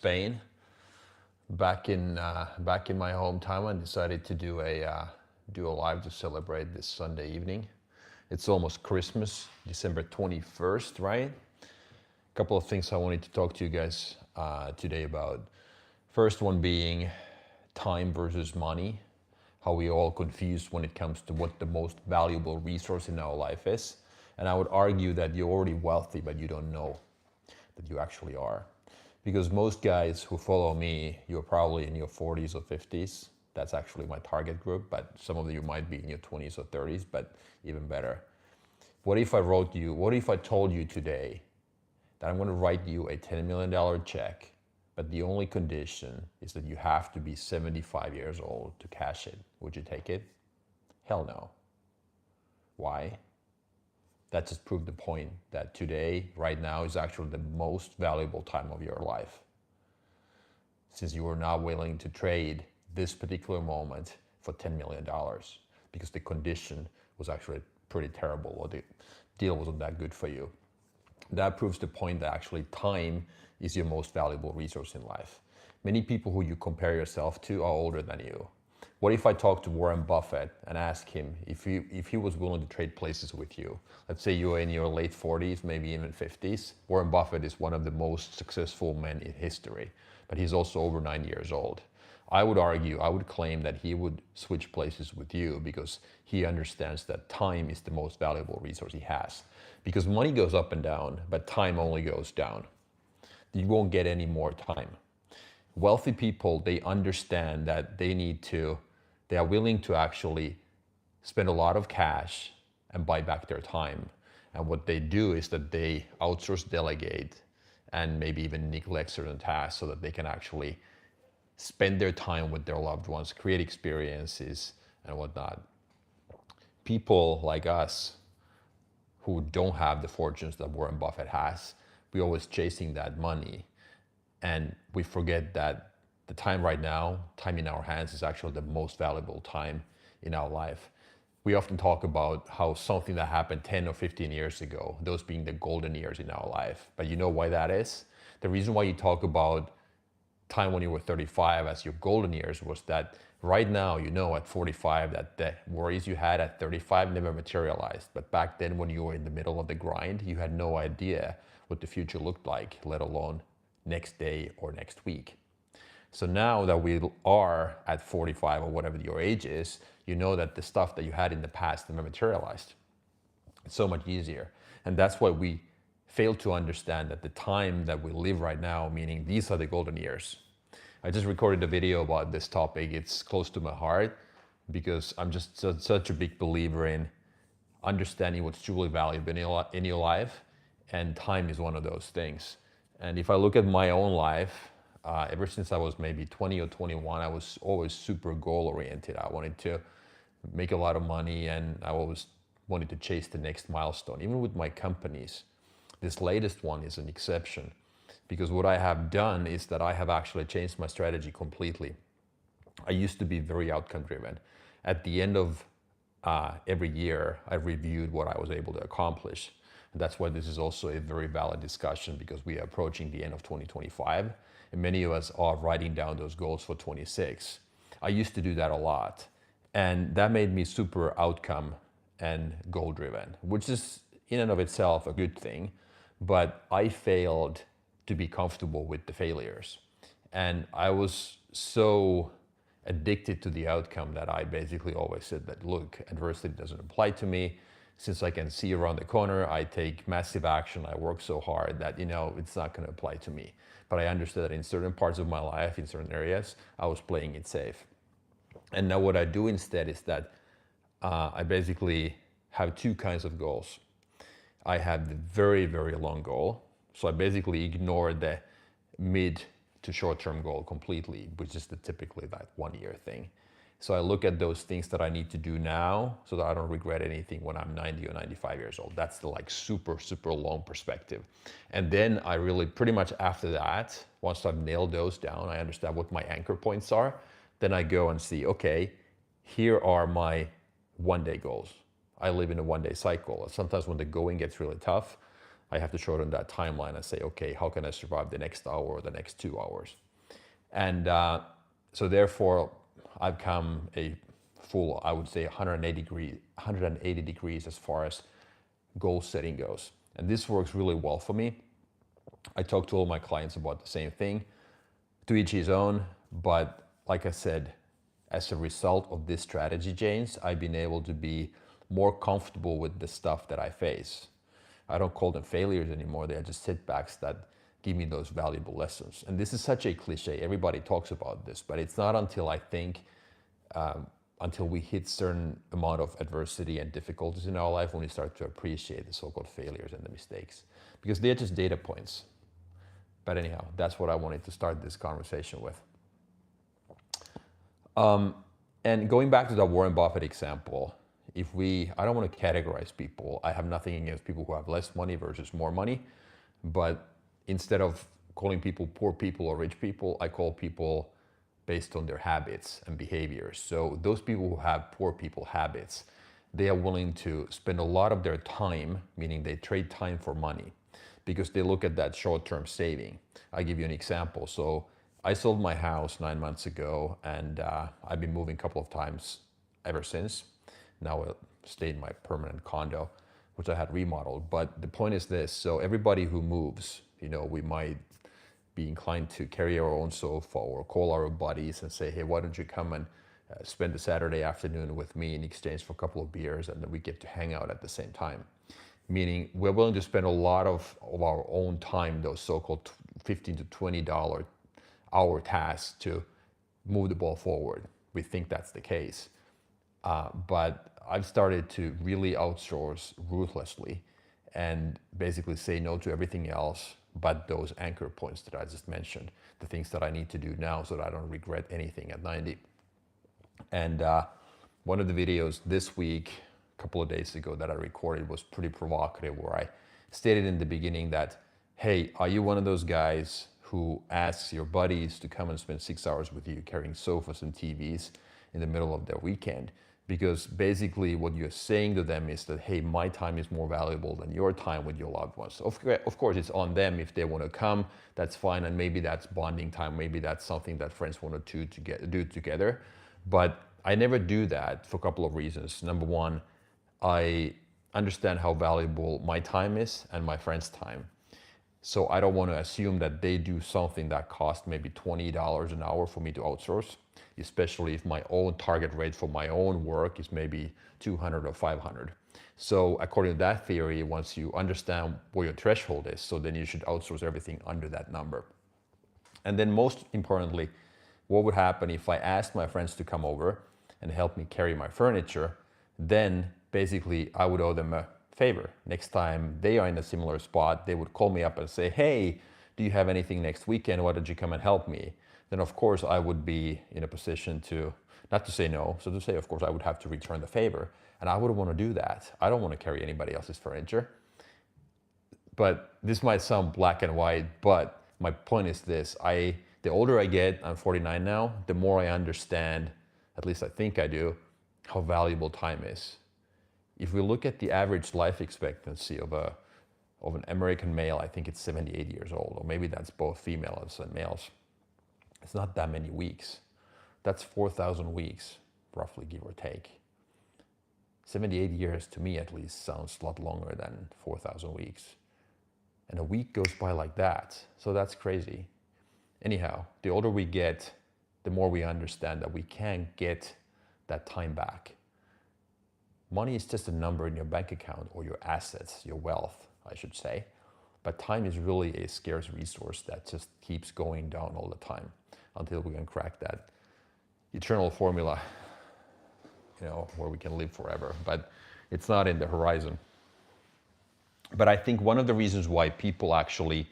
Spain. Back in my hometown, I decided to do a live to celebrate this Sunday evening. It's almost Christmas, December 21st, right? A couple of things I wanted to talk to you guys today about. First one being time versus money, how we all confused when it comes to what the most valuable resource in our life is. And I would argue that you're already wealthy, but you don't know that you actually are. Because most guys who follow me, you're probably in your 40s or 50s. That's actually my target group, but some of you might be in your 20s or 30s, but even better. What if I told you today that I'm going to write you a $10 million check, but the only condition is that you have to be 75 years old to cash it? Would you take it? Hell no. Why? That just proved the point that today, right now, is actually the most valuable time of your life. Since you are not willing to trade this particular moment for $10 million because the condition was actually pretty terrible or the deal wasn't that good for you. That proves the point that actually time is your most valuable resource in life. Many people who you compare yourself to are older than you. What if I talk to Warren Buffett and ask him if he was willing to trade places with you? Let's say you're in your late 40s, maybe even 50s. Warren Buffett is one of the most successful men in history, but he's also over 90 years old. I would claim that he would switch places with you because he understands that time is the most valuable resource he has. Because money goes up and down, but time only goes down. You won't get any more time. Wealthy people, they understand that they are willing to actually spend a lot of cash and buy back their time. And what they do is that they outsource, delegate, and maybe even neglect certain tasks so that they can actually spend their time with their loved ones, create experiences and whatnot. People like us who don't have the fortunes that Warren Buffett has, we're always chasing that money. And we forget that the time right now, time in our hands, is actually the most valuable time in our life. We often talk about how something that happened 10 or 15 years ago, those being the golden years in our life. But you know why that is? The reason why you talk about time when you were 35 as your golden years was that right now, you know, at 45, that the worries you had at 35 never materialized. But back then, when you were in the middle of the grind, you had no idea what the future looked like, let alone next day or next week. So now that we are at 45 or whatever your age is, you know that the stuff that you had in the past never materialized. It's so much easier. And that's why we fail to understand that the time that we live right now, meaning these are the golden years. I just recorded a video about this topic. It's close to my heart because I'm just such a big believer in understanding what's truly valuable in your life. And time is one of those things. And if I look at my own life, ever since I was maybe 20 or 21, I was always super goal oriented. I wanted to make a lot of money and I always wanted to chase the next milestone, even with my companies. This latest one is an exception because what I have done is that I have actually changed my strategy completely. I used to be very outcome driven. At the end of every year, I reviewed what I was able to accomplish. And that's why this is also a very valid discussion because we are approaching the end of 2025 and many of us are writing down those goals for 26. I used to do that a lot and that made me super outcome and goal driven, which is in and of itself a good thing, but I failed to be comfortable with the failures. And I was so addicted to the outcome that I basically always said that, look, adversity doesn't apply to me. Since I can see around the corner, I take massive action. I work so hard that, you know, it's not going to apply to me. But I understood that in certain parts of my life, in certain areas, I was playing it safe. And now what I do instead is that I basically have two kinds of goals. I have the very, very long goal. So I basically ignore the mid to short-term goal completely, which is typically that 1 year thing. So I look at those things that I need to do now so that I don't regret anything when I'm 90 or 95 years old. That's the like super, super long perspective. And then I really pretty much after that, once I've nailed those down, I understand what my anchor points are. Then I go and see, okay, here are my 1 day goals. I live in a 1 day cycle. Sometimes when the going gets really tough, I have to shorten that timeline and say, okay, how can I survive the next hour or the next 2 hours? And so therefore, I've come a full, I would say 180 degrees as far as goal setting goes. And this works really well for me. I talk to all my clients about the same thing, to each his own, but like I said, as a result of this strategy, James, I've been able to be more comfortable with the stuff that I face. I don't call them failures anymore. They are just setbacks that give me those valuable lessons. And this is such a cliche. Everybody talks about this, but it's not until I think, until we hit certain amount of adversity and difficulties in our life when we start to appreciate the so-called failures and the mistakes, because they're just data points. But anyhow, that's what I wanted to start this conversation with. And going back to the Warren Buffett example, I don't want to categorize people. I have nothing against people who have less money versus more money, but instead of calling people poor people or rich people, I call people based on their habits and behaviors. So those people who have poor people habits, they are willing to spend a lot of their time, meaning they trade time for money, because they look at that short-term saving. I'll give you an example. So I sold my house 9 months ago, and I've been moving a couple of times ever since. Now I stay in my permanent condo, which I had remodeled. But the point is this: so everybody who moves, we might be inclined to carry our own sofa or call our buddies and say, hey, why don't you come and spend the Saturday afternoon with me in exchange for a couple of beers, and then we get to hang out at the same time. Meaning we're willing to spend a lot of our own time, those so-called $15 to $20 hour tasks, to move the ball forward. We think that's the case. But I've started to really outsource ruthlessly and basically say no to everything else but those anchor points that I just mentioned, the things that I need to do now so that I don't regret anything at 90. And one of the videos this week, a couple of days ago, that I recorded was pretty provocative, where I stated in the beginning that, hey, are you one of those guys who asks your buddies to come and spend 6 hours with you carrying sofas and TVs in the middle of their weekend? Because basically what you're saying to them is that, hey, my time is more valuable than your time with your loved ones. Of course, it's on them. If they want to come, that's fine. And maybe that's bonding time. Maybe that's something that friends want to do together. But I never do that for a couple of reasons. Number one, I understand how valuable my time is and my friends' time. So I don't want to assume that they do something that costs maybe $20 an hour for me to outsource, especially if my own target rate for my own work is maybe 200 or 500. So according to that theory, once you understand where your threshold is, so then you should outsource everything under that number. And then most importantly, what would happen if I asked my friends to come over and help me carry my furniture? Then basically I would owe them a favor. Next time they are in a similar spot, they would call me up and say, hey, do you have anything next weekend? Why don't you come and help me? Then of course I would be in a position to, not to say no, so to say, of course I would have to return the favor. And I wouldn't want to do that. I don't want to carry anybody else's furniture. But this might sound black and white, but my point is this: the older I get, I'm 49 now, the more I understand, at least I think I do, how valuable time is. If we look at the average life expectancy of an American male, I think it's 78 years old, or maybe that's both females and males. It's not that many weeks. That's 4,000 weeks, roughly, give or take. 78 years, to me at least, sounds a lot longer than 4,000 weeks. And a week goes by like that, so that's crazy. Anyhow, the older we get, the more we understand that we can't get that time back. Money is just a number in your bank account, or your assets, your wealth, I should say. But time is really a scarce resource that just keeps going down all the time until we can crack that eternal formula, where we can live forever. But it's not in the horizon. But I think one of the reasons why people actually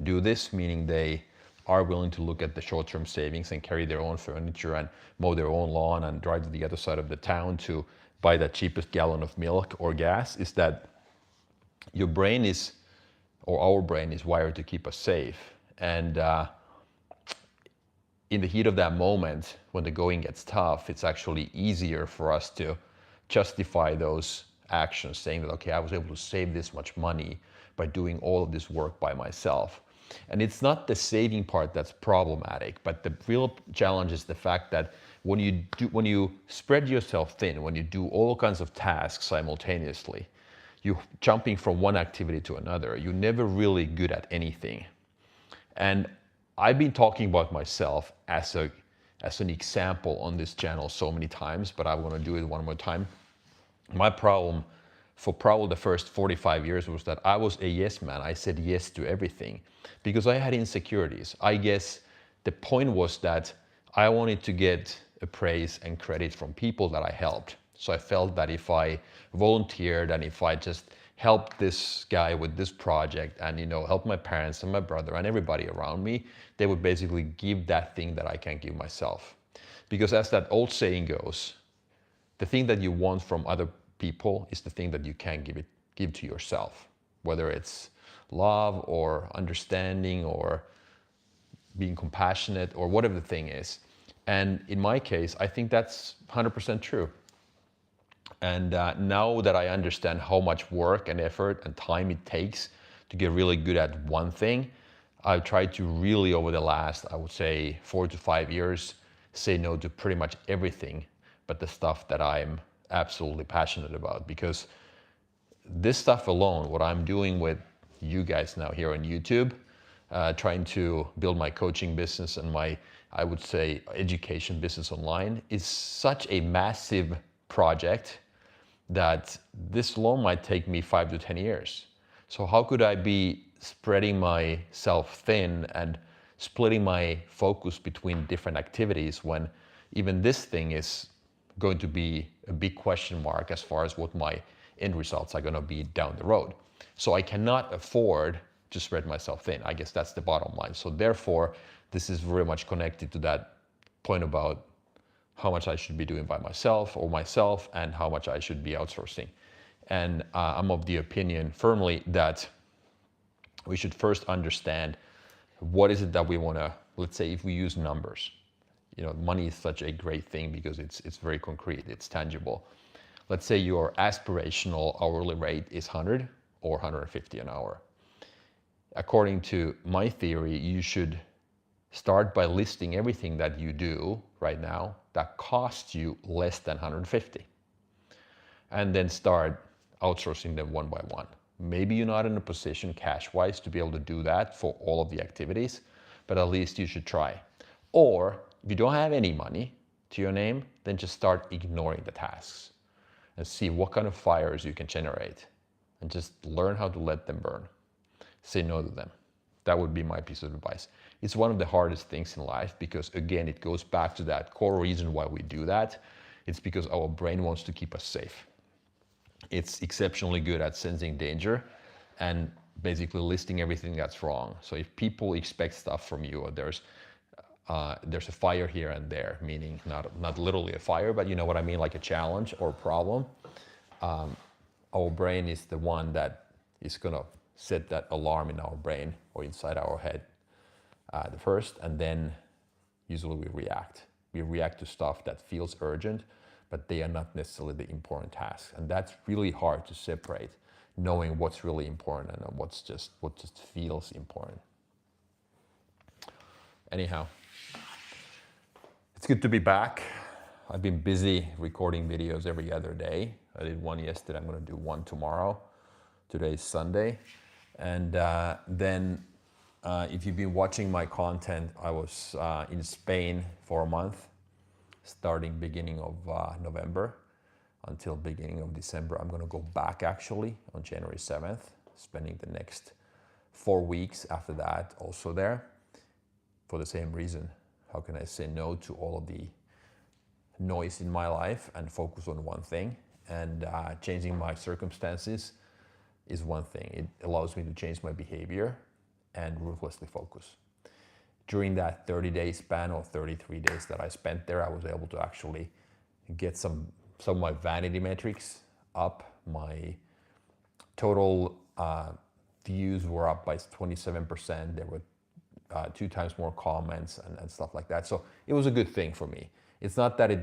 do this, meaning they are willing to look at the short-term savings and carry their own furniture and mow their own lawn and drive to the other side of the town to buy the cheapest gallon of milk or gas, is that your brain is, or our brain is, wired to keep us safe. And in the heat of that moment, when the going gets tough, it's actually easier for us to justify those actions, saying that, okay, I was able to save this much money by doing all of this work by myself. And it's not the saving part that's problematic, but the real challenge is the fact that when you spread yourself thin, when you do all kinds of tasks simultaneously, you're jumping from one activity to another. You're never really good at anything. And I've been talking about myself as an example on this channel so many times, but I want to do it one more time. My problem for probably the first 45 years was that I was a yes man. I said yes to everything because I had insecurities. I guess the point was that I wanted to get praise and credit from people that I helped. So I felt that if I volunteered and if I just helped this guy with this project and, help my parents and my brother and everybody around me, they would basically give that thing that I can't give myself. Because as that old saying goes, the thing that you want from other people is the thing that you can't give to yourself, whether it's love or understanding or being compassionate or whatever the thing is. And in my case, I think that's 100% true. And now that I understand how much work and effort and time it takes to get really good at one thing, I've tried to really, over the last, I would say, 4 to 5 years, say no to pretty much everything but the stuff that I'm absolutely passionate about. Because this stuff alone, what I'm doing with you guys now here on YouTube, trying to build my coaching business and my, I would say, education business online, is such a massive project that this alone might take me 5 to 10 years. So how could I be spreading myself thin and splitting my focus between different activities when even this thing is going to be a big question mark as far as what my end results are going to be down the road. So I cannot afford to spread myself thin. I guess that's the bottom line. So therefore, this is very much connected to that point about how much I should be doing by myself and how much I should be outsourcing. And I'm of the opinion firmly that we should first understand what is it that we want to, let's say if we use numbers. Money is such a great thing because it's very concrete, it's tangible. Let's say your aspirational hourly rate is 100 or 150 an hour. According to my theory, you should start by listing everything that you do right now that costs you less than 150. And then start outsourcing them one by one. Maybe you're not in a position cash-wise to be able to do that for all of the activities, but at least you should try. Or if you don't have any money to your name, then just start ignoring the tasks and see what kind of fires you can generate and just learn how to let them burn. Say no to them. That would be my piece of advice. It's one of the hardest things in life because, again, it goes back to that core reason why we do that. It's because our brain wants to keep us safe. It's exceptionally good at sensing danger and basically listing everything that's wrong. So if people expect stuff from you, or there's a fire here and there, meaning not literally a fire, but you know what I mean, like a challenge or problem, our brain is the one that is going to set that alarm in our brain or inside our head the first, and then usually we react. We react to stuff that feels urgent, but they are not necessarily the important tasks. And that's really hard to separate, knowing what's really important and what just feels important. Anyhow, it's good to be back. I've been busy recording videos every other day. I did one yesterday, I'm going to do one tomorrow. Today's Sunday. And then if you've been watching my content, I was in Spain for a month, starting beginning of November until beginning of December. I'm going to go back actually on January 7th, spending the next 4 weeks after that also there for the same reason. How can I say no to all of the noise in my life and focus on one thing? And changing my circumstances is one thing. It allows me to change my behavior and ruthlessly focus. During that 30-day span or 33 days that I spent there, I was able to actually get some of my vanity metrics up. My total views were up by 27%. There were 2 times more comments and stuff like that. So it was a good thing for me. It's not that it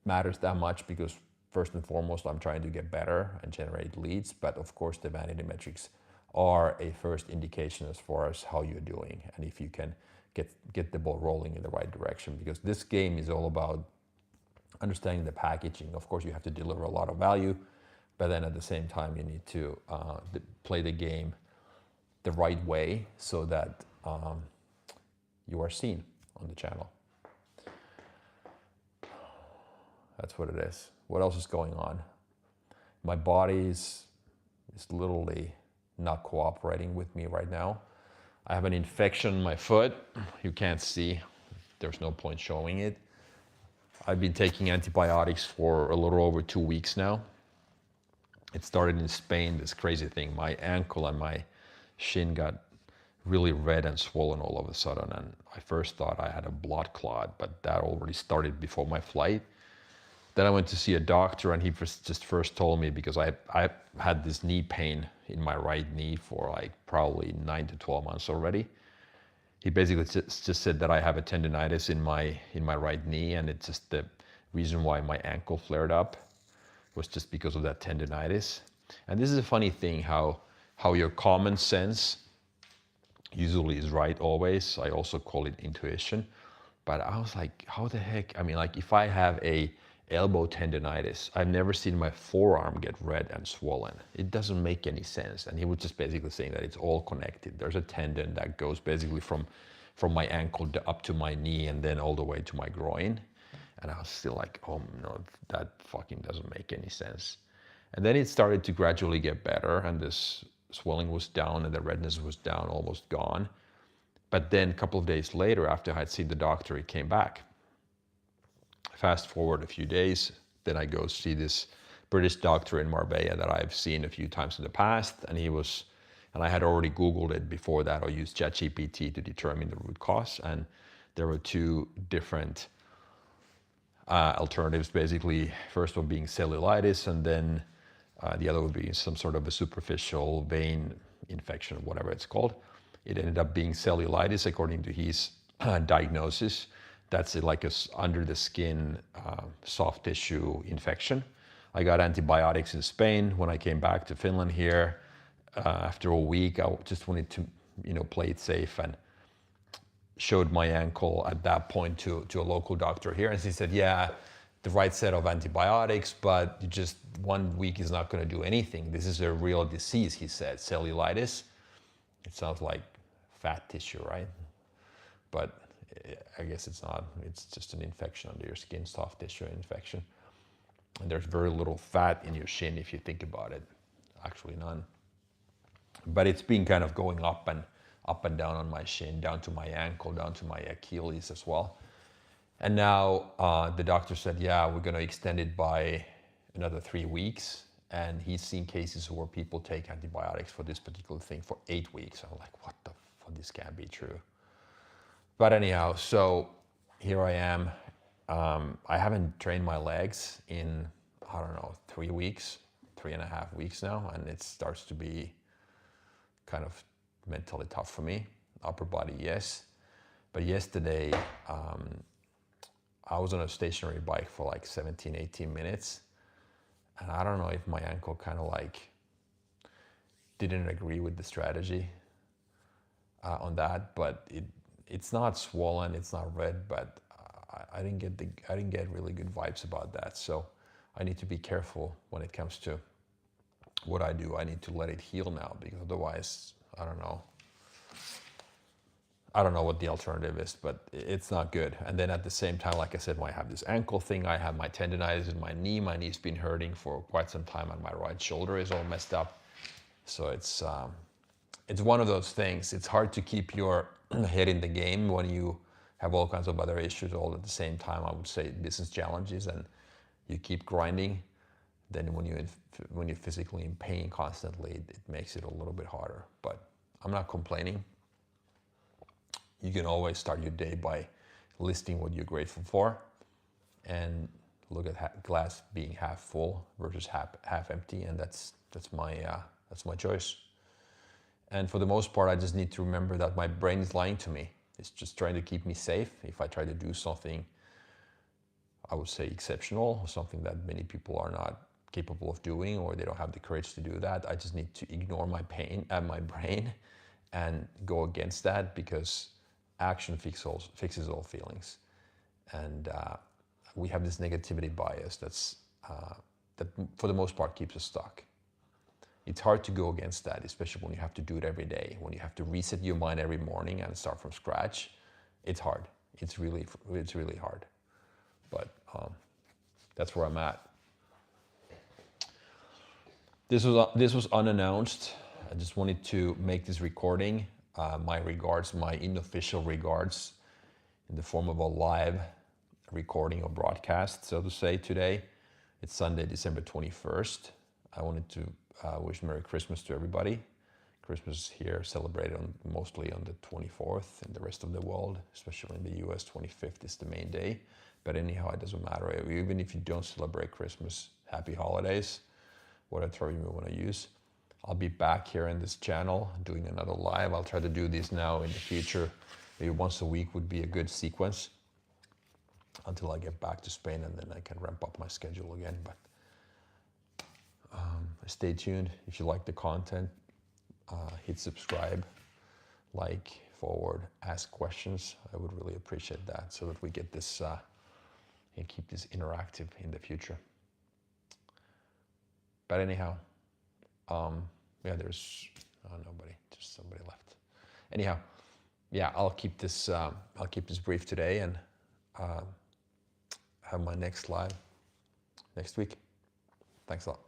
matters that much because first and foremost, I'm trying to get better and generate leads. But of course, the vanity metrics are a first indication as far as how you're doing and if you can get the ball rolling in the right direction. Because this game is all about understanding the packaging. Of course, you have to deliver a lot of value, but then at the same time, you need to play the game the right way so that you are seen on the channel. That's what it is. What else is going on? My body is literally not cooperating with me right now. I have an infection in my foot. You can't see. There's no point showing it. I've been taking antibiotics for a little over 2 weeks now. It started in Spain, this crazy thing. My ankle and my shin got really red and swollen all of a sudden. And I first thought I had a blood clot, but that already started before my flight. Then I went to see a doctor and he just first told me, because I had this knee pain in my right knee for like probably 9 to 12 months already. He basically just said that I have a tendonitis in my right knee, and it's just the reason why my ankle flared up was just because of that tendonitis. And this is a funny thing, how your common sense usually is right always. I also call it intuition. But I was like, how the heck? I mean, like if I have a elbow tendonitis, I've never seen my forearm get red and swollen. It doesn't make any sense. And he was just basically saying that it's all connected. There's a tendon that goes basically from my ankle up to my knee and then all the way to my groin. And I was still like, oh no, that fucking doesn't make any sense. And then it started to gradually get better, and this swelling was down and the redness was down, almost gone. But then a couple of days later, after I had seen the doctor, it came back. Fast forward a few days, then I go see this British doctor in Marbella that I've seen a few times in the past, and I had already Googled it before that, or used ChatGPT to determine the root cause, and there were 2 different alternatives, basically. First one being cellulitis, and then the other would be some sort of a superficial vein infection, whatever it's called. It ended up being cellulitis according to his diagnosis. That's like a under the skin soft tissue infection. I got antibiotics in Spain. When I came back to Finland here, after a week, I just wanted to, play it safe, and showed my ankle at that point to a local doctor here. And he said, yeah, the right set of antibiotics, but just 1 week is not going to do anything. This is a real disease, he said, cellulitis. It sounds like fat tissue, right? But I guess it's not. It's just an infection under your skin, soft tissue infection. And there's very little fat in your shin if you think about it. Actually none. But it's been kind of going up and down on my shin, down to my ankle, down to my Achilles as well. And now the doctor said, yeah, we're going to extend it by another 3 weeks. And he's seen cases where people take antibiotics for this particular thing for 8 weeks. I'm like, what the fuck? This can't be true. But anyhow, so here I am. I haven't trained my legs in, I don't know, 3 weeks, 3.5 weeks now. And it starts to be kind of mentally tough for me. Upper body, yes. But yesterday, I was on a stationary bike for like 17, 18 minutes. And I don't know if my ankle kind of like didn't agree with the strategy on that, but it's not swollen, it's not red, but I didn't get really good vibes about that. So I need to be careful when it comes to what I do. I need to let it heal now, because otherwise, I don't know what the alternative is, but it's not good. And then at the same time, like I said, when I have this ankle thing, I have my tendonitis in my knee. My knee's been hurting for quite some time, and my right shoulder is all messed up. So it's one of those things. It's hard to keep your head in the game when you have all kinds of other issues all at the same time. I would say business challenges, and you keep grinding. Then when you're physically in pain constantly, it makes it a little bit harder. But I'm not complaining. You can always start your day by listing what you're grateful for, and look at glass being half full versus half empty, and that's my choice. And for the most part, I just need to remember that my brain is lying to me. It's just trying to keep me safe. If I try to do something, I would say exceptional, something that many people are not capable of doing, or they don't have the courage to do that. I just need to ignore my pain and my brain and go against that, because action fixes all feelings. And we have this negativity bias that for the most part keeps us stuck. It's hard to go against that, especially when you have to do it every day, when you have to reset your mind every morning and start from scratch. It's hard. It's really hard. But that's where I'm at. This was unannounced. I just wanted to make this recording. My regards, my unofficial regards, in the form of a live recording or broadcast, so to say, today. It's Sunday, December 21st. I wanted to wish Merry Christmas to everybody. Christmas here celebrated mostly on the 24th. In the rest of the world, especially in the US, 25th is the main day. But anyhow, it doesn't matter. Even if you don't celebrate Christmas, happy holidays, whatever term you want to use. I'll be back here in this channel doing another live. I'll try to do this now in the future. Maybe once a week would be a good sequence until I get back to Spain, and then I can ramp up my schedule again. But stay tuned. If you like the content, hit subscribe, like, forward, ask questions. I would really appreciate that, so that we get this and keep this interactive in the future. But anyhow, yeah, there's nobody, just somebody left. Anyhow, yeah, I'll keep this brief today, and have my next live next week. Thanks a lot.